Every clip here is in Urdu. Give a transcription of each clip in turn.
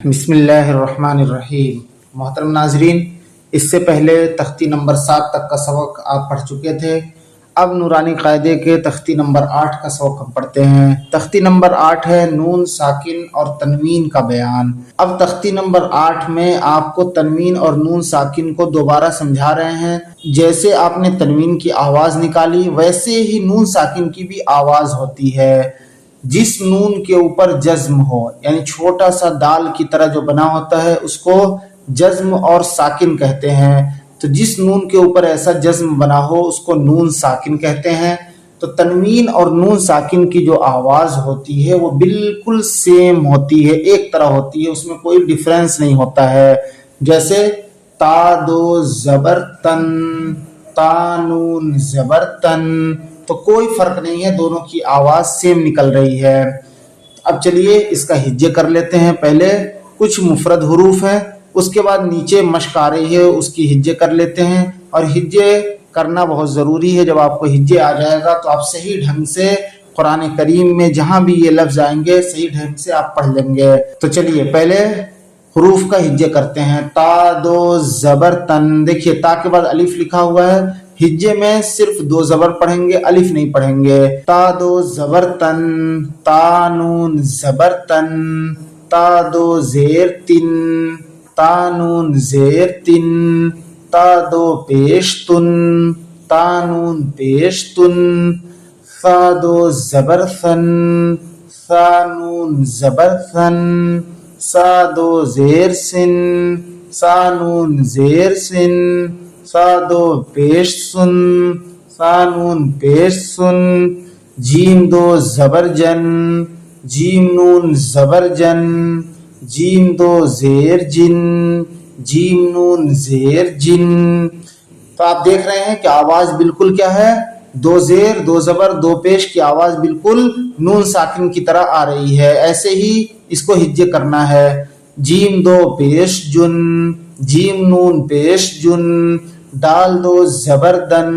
بسم اللہ الرحمن الرحیم۔ محترم ناظرین، اس سے پہلے تختی نمبر 7 تک کا سبق آپ پڑھ چکے تھے۔ اب نورانی قاعدے کے تختی نمبر 8 کا سبق ہم پڑھتے ہیں۔ تختی نمبر 8 ہے نون ساکن اور تنوین کا بیان۔ اب تختی نمبر 8 میں آپ کو تنوین اور نون ساکن کو دوبارہ سمجھا رہے ہیں۔ جیسے آپ نے تنوین کی آواز نکالی ویسے ہی نون ساکن کی بھی آواز ہوتی ہے۔ جس نون کے اوپر جزم ہو، یعنی چھوٹا سا دال کی طرح جو بنا ہوتا ہے، اس کو جزم اور ساکن کہتے ہیں۔ تو جس نون کے اوپر ایسا جزم بنا ہو اس کو نون ساکن کہتے ہیں۔ تو تنوین اور نون ساکن کی جو آواز ہوتی ہے وہ بالکل سیم ہوتی ہے، ایک طرح ہوتی ہے، اس میں کوئی ڈیفرنس نہیں ہوتا ہے۔ جیسے تا دو زبر تن، تا نون زبر تن، تو کوئی فرق نہیں ہے، دونوں کی آواز سیم نکل رہی ہے۔ اب چلیے اس کا ہجے کر لیتے ہیں۔ پہلے کچھ مفرد حروف ہیں، اس کے بعد نیچے مشق آ رہی ہے، اس کی ہجے کر لیتے ہیں۔ اور ہجے کرنا بہت ضروری ہے۔ جب آپ کو ہجے آ جائے گا تو آپ صحیح ڈھنگ سے قرآن کریم میں جہاں بھی یہ لفظ آئیں گے صحیح ڈھنگ سے آپ پڑھ لیں گے۔ تو چلیے پہلے حروف کا ہجے کرتے ہیں۔ تا دو زبر تن، دیکھیے تا کے بعد الف لکھا ہوا ہے، ہجے میں صرف دو زبر پڑھیں گے، الف نہیں پڑھیں گے۔ تا دو زبر تن، تا نون زبر تن، تا دو زیر تن، تا نون زیر تن، تا دو پیش تن، تا نون پیش تن، ثا دو زبر ثن، ثا نون زبر ثن، سا دو زیر سن، سا نون زیر سن، سا دو پیش سن، سا نون پیش سن، جیم دو زبر جن، جیم نون زبر جن، جیم دو زیر جن، جیم نون زیر جن۔ تو آپ دیکھ رہے ہیں کہ آواز بالکل کیا ہے، دو زیر دو زبر دو پیش کی آواز بالکل نون ساکن کی طرح آ رہی ہے۔ ایسے ہی اس کو ہجے کرنا ہے۔ جیم دو پیش جن، جیم نون پیش جن، ڈال دو زبر دن،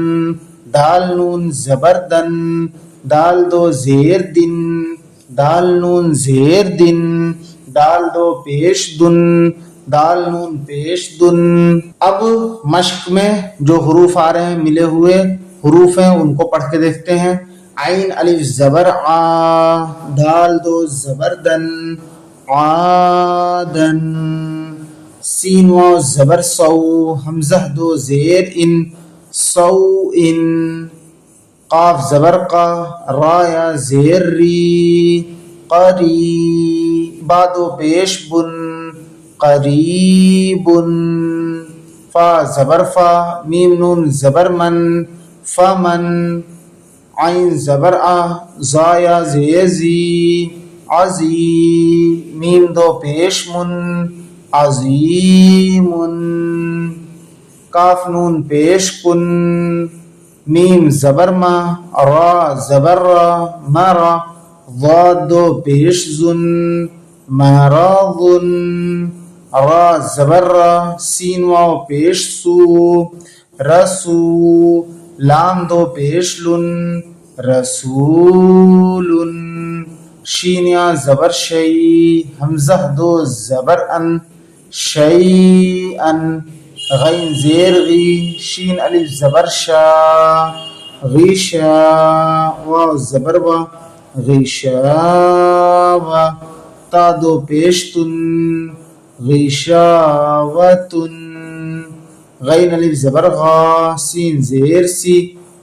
ڈال نون زبر دن، ڈال دو زیر دن، ڈال نون زیر دن، ڈال دو پیش دن، ڈال نون پیش دن۔ اب مشق میں جو حروف آ رہے ہیں، ملے ہوئے حروف ہیں، ان کو پڑھ کے دیکھتے ہیں۔ عین الف زبر آ، ڈال دو زبر دن، عادن، سین واو زبر سو، حمزہ دو زیر ان، سو ان، قاف زبر قا، را یا زیر ری، قری، با دو پیش بن، قریبن، فا زبر فا، میم نون زبر من، فمن، عین زبر آ، زا یا زیر زی، عزی، میم دو پیش من، عظیمن، کاف نون پیش کن، میم زبر ما، را زبر را، مرا، ضاد دو پیش زن، مراضن، را زبر را، سین واو پیش سو، رسو، لام دو پیش لن، رسولن، شین یا زبر شی، حمزہ دو زبر ان، شیئن، غین زیر غی، شین الف زبر شا، غیشا، واو زبر وا، غیشاوا، تا دو پیش تن، غیشاوتن، غین الف زبر غا، سین زیر سی،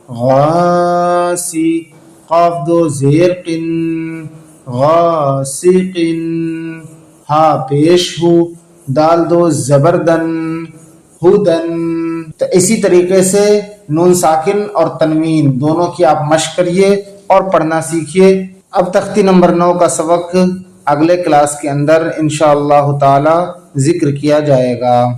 غاسی، قاف دو زیر قن، غاسقن، ہا پیش ہو، دال دو زبر دن، ہدن۔ تو اسی طریقے سے نون ساکن اور تنوین دونوں کی آپ مشق کریے اور پڑھنا سیکھیے۔ اب تختی نمبر 9 کا سبق اگلے کلاس کے اندر انشاءاللہ تعالی ذکر کیا جائے گا۔